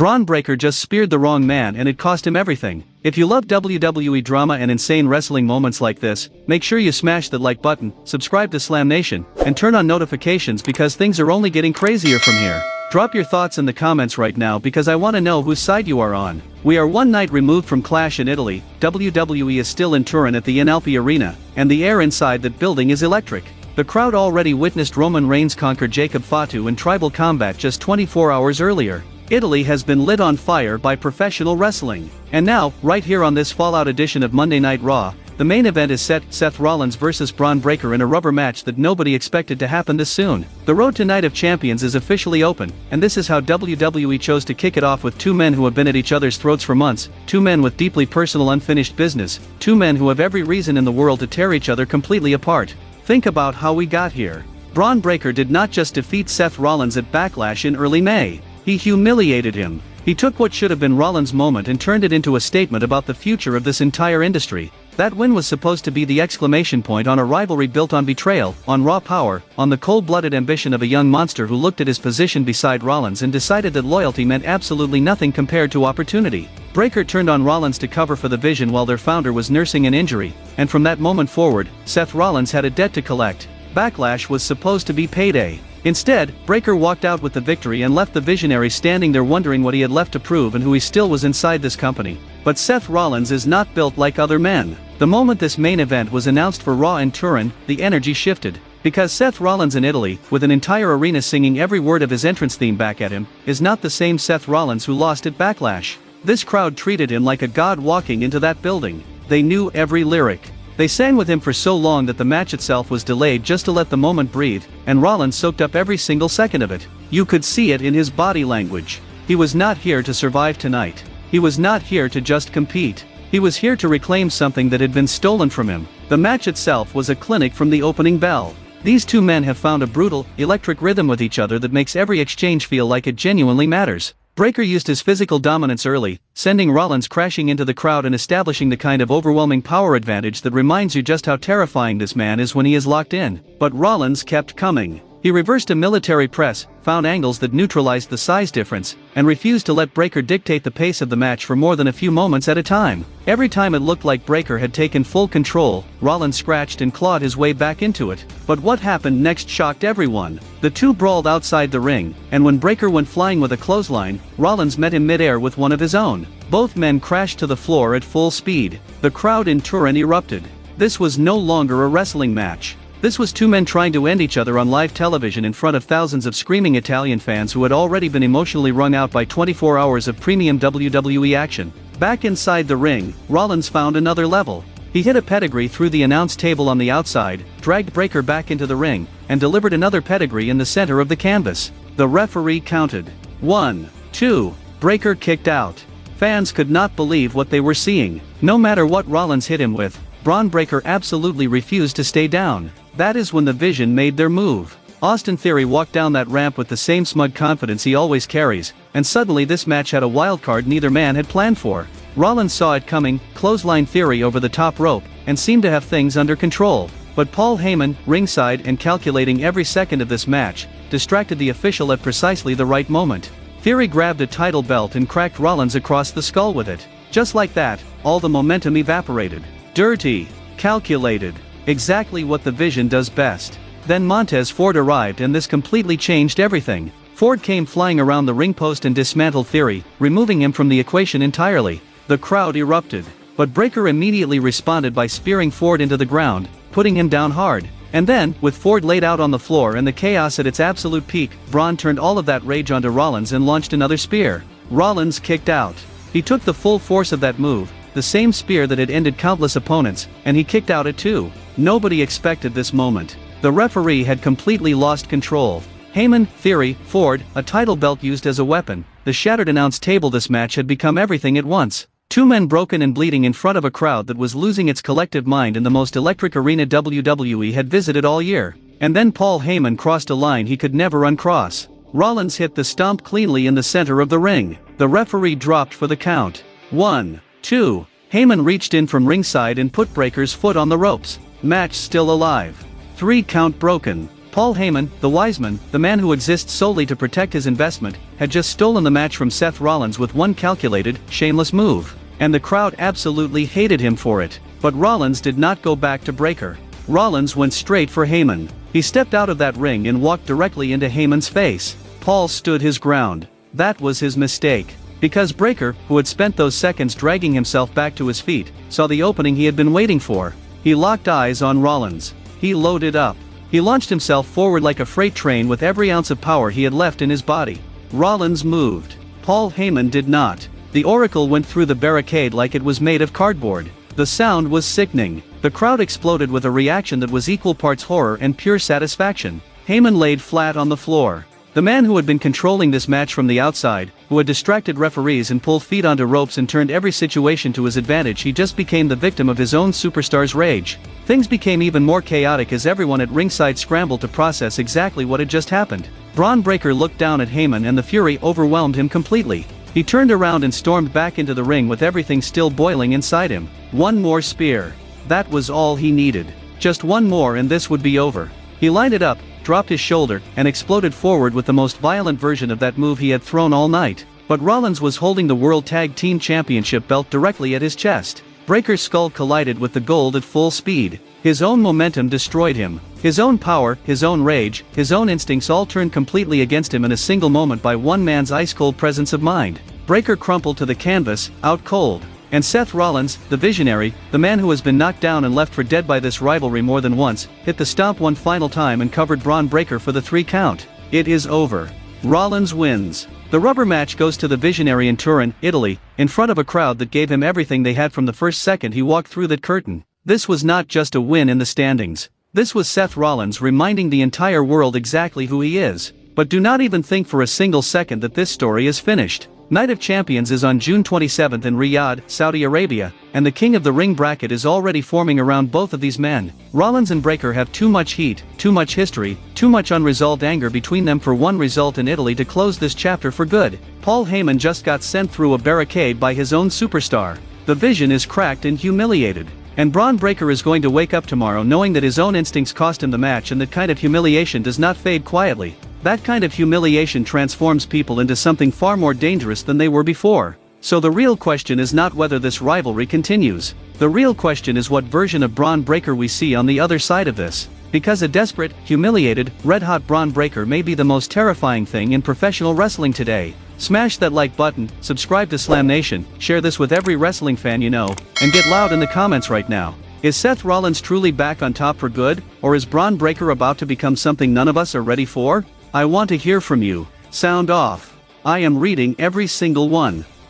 Bron Breakker just speared the wrong man and it cost him everything. If you love WWE drama and insane wrestling moments like this, make sure you smash that like button, subscribe to Slam Nation, and turn on notifications because things are only getting crazier from here. Drop your thoughts in the comments right now because I want to know whose side you are on. We are one night removed from Clash in Italy, WWE is still in Turin at the Inalpi Arena, and the air inside that building is electric. The crowd already witnessed Roman Reigns conquer Jacob Fatu in tribal combat just 24 hours earlier. Italy has been lit on fire by professional wrestling. And now, right here on this Fallout edition of Monday Night Raw, the main event is set: Seth Rollins vs Bron Breakker in a rubber match that nobody expected to happen this soon. The road to Night of Champions is officially open, and this is how WWE chose to kick it off, with two men who have been at each other's throats for months, two men with deeply personal unfinished business, two men who have every reason in the world to tear each other completely apart. Think about how we got here. Bron Breakker did not just defeat Seth Rollins at Backlash in early May. He humiliated him. He took what should have been Rollins' moment and turned it into a statement about the future of this entire industry. That win was supposed to be the exclamation point on a rivalry built on betrayal, on raw power, on the cold-blooded ambition of a young monster who looked at his position beside Rollins and decided that loyalty meant absolutely nothing compared to opportunity. Breakker turned on Rollins to cover for the Vision while their founder was nursing an injury, and from that moment forward, Seth Rollins had a debt to collect. Backlash was supposed to be payday. Instead, Breakker walked out with the victory and left the Visionary standing there wondering what he had left to prove and who he still was inside this company. But Seth Rollins is not built like other men. The moment this main event was announced for Raw in Turin, the energy shifted. Because Seth Rollins in Italy, with an entire arena singing every word of his entrance theme back at him, is not the same Seth Rollins who lost at Backlash. This crowd treated him like a god walking into that building. They knew every lyric. They sang with him for so long that the match itself was delayed just to let the moment breathe, and Rollins soaked up every single second of it. You could see it in his body language. He was not here to survive tonight. He was not here to just compete. He was here to reclaim something that had been stolen from him. The match itself was a clinic from the opening bell. These two men have found a brutal, electric rhythm with each other that makes every exchange feel like it genuinely matters. Breakker used his physical dominance early, sending Rollins crashing into the crowd and establishing the kind of overwhelming power advantage that reminds you just how terrifying this man is when he is locked in. But Rollins kept coming. He reversed a military press, found angles that neutralized the size difference, and refused to let Breakker dictate the pace of the match for more than a few moments at a time. Every time it looked like Breakker had taken full control, Rollins scratched and clawed his way back into it. But what happened next shocked everyone. The two brawled outside the ring, and when Breakker went flying with a clothesline, Rollins met him mid-air with one of his own. Both men crashed to the floor at full speed. The crowd in Turin erupted. This was no longer a wrestling match. This was two men trying to end each other on live television in front of thousands of screaming Italian fans who had already been emotionally wrung out by 24 hours of premium WWE action. Back inside the ring, Rollins found another level. He hit a pedigree through the announce table on the outside, dragged Breakker back into the ring, and delivered another pedigree in the center of the canvas. The referee counted. 1, 2, Breakker kicked out. Fans could not believe what they were seeing. No matter what Rollins hit him with, Bron Breakker absolutely refused to stay down. That is when the Vision made their move. Austin Theory walked down that ramp with the same smug confidence he always carries, and suddenly this match had a wildcard neither man had planned for. Rollins saw it coming, clothesline Theory over the top rope, and seemed to have things under control. But Paul Heyman, ringside and calculating every second of this match, distracted the official at precisely the right moment. Theory grabbed a title belt and cracked Rollins across the skull with it. Just like that, all the momentum evaporated. Dirty. Calculated. Exactly what the Vision does best. Then Montez Ford arrived and this completely changed everything. Ford came flying around the ring post and dismantled Theory, removing him from the equation entirely. The crowd erupted. But Breakker immediately responded by spearing Ford into the ground, putting him down hard. And then, with Ford laid out on the floor and the chaos at its absolute peak, Bron turned all of that rage onto Rollins and launched another spear. Rollins kicked out. He took the full force of that move, the same spear that had ended countless opponents, and he kicked out at 2. Nobody expected this moment. The referee had completely lost control. Heyman, Theory, Ford, a title belt used as a weapon, the shattered announce table. This match had become everything at once. Two men broken and bleeding in front of a crowd that was losing its collective mind in the most electric arena WWE had visited all year. And then Paul Heyman crossed a line he could never uncross. Rollins hit the stomp cleanly in the center of the ring. The referee dropped for the count. 1, 2. Heyman reached in from ringside and put Breakker's foot on the ropes. Match still alive. 3 count broken. Paul Heyman, the wise man, the man who exists solely to protect his investment, had just stolen the match from Seth Rollins with one calculated, shameless move. And the crowd absolutely hated him for it. But Rollins did not go back to Breakker. Rollins went straight for Heyman. He stepped out of that ring and walked directly into Heyman's face. Paul stood his ground. That was his mistake. Because Breakker, who had spent those seconds dragging himself back to his feet, saw the opening he had been waiting for. He locked eyes on Rollins. He loaded up. He launched himself forward like a freight train with every ounce of power he had left in his body. Rollins moved. Paul Heyman did not. The Oracle went through the barricade like it was made of cardboard. The sound was sickening. The crowd exploded with a reaction that was equal parts horror and pure satisfaction. Heyman laid flat on the floor. The man who had been controlling this match from the outside, who had distracted referees and pulled feet onto ropes and turned every situation to his advantage, he just became the victim of his own superstar's rage. Things became even more chaotic as everyone at ringside scrambled to process exactly what had just happened. Bron Breakker looked down at Heyman and the fury overwhelmed him completely. He turned around and stormed back into the ring with everything still boiling inside him. One more spear. That was all he needed. Just one more and this would be over. He lined it up, dropped his shoulder, and exploded forward with the most violent version of that move he had thrown all night. But Rollins was holding the World Tag Team Championship belt directly at his chest. Breakker's skull collided with the gold at full speed. His own momentum destroyed him. His own power, his own rage, his own instincts all turned completely against him in a single moment by one man's ice-cold presence of mind. Breakker crumpled to the canvas, out cold. And Seth Rollins, the visionary, the man who has been knocked down and left for dead by this rivalry more than once, hit the stomp one final time and covered Bron Breakker for the 3 count. It is over. Rollins wins. The rubber match goes to the visionary in Turin, Italy, in front of a crowd that gave him everything they had from the first second he walked through that curtain. This was not just a win in the standings. This was Seth Rollins reminding the entire world exactly who he is. But do not even think for a single second that this story is finished. Night of Champions is on June 27th in Riyadh, Saudi Arabia, and the King of the Ring bracket is already forming around both of these men. Rollins and Breakker have too much heat, too much history, too much unresolved anger between them for one result in Italy to close this chapter for good. Paul Heyman just got sent through a barricade by his own superstar. The Vision is cracked and humiliated. And Bron Breakker is going to wake up tomorrow knowing that his own instincts cost him the match, and that kind of humiliation does not fade quietly. That kind of humiliation transforms people into something far more dangerous than they were before. So the real question is not whether this rivalry continues. The real question is what version of Bron Breakker we see on the other side of this. Because a desperate, humiliated, red-hot Bron Breakker may be the most terrifying thing in professional wrestling today. Smash that like button, subscribe to Slam Nation, share this with every wrestling fan you know, and get loud in the comments right now. Is Seth Rollins truly back on top for good, or is Bron Breakker about to become something none of us are ready for? I want to hear from you. Sound off. I am reading every single one.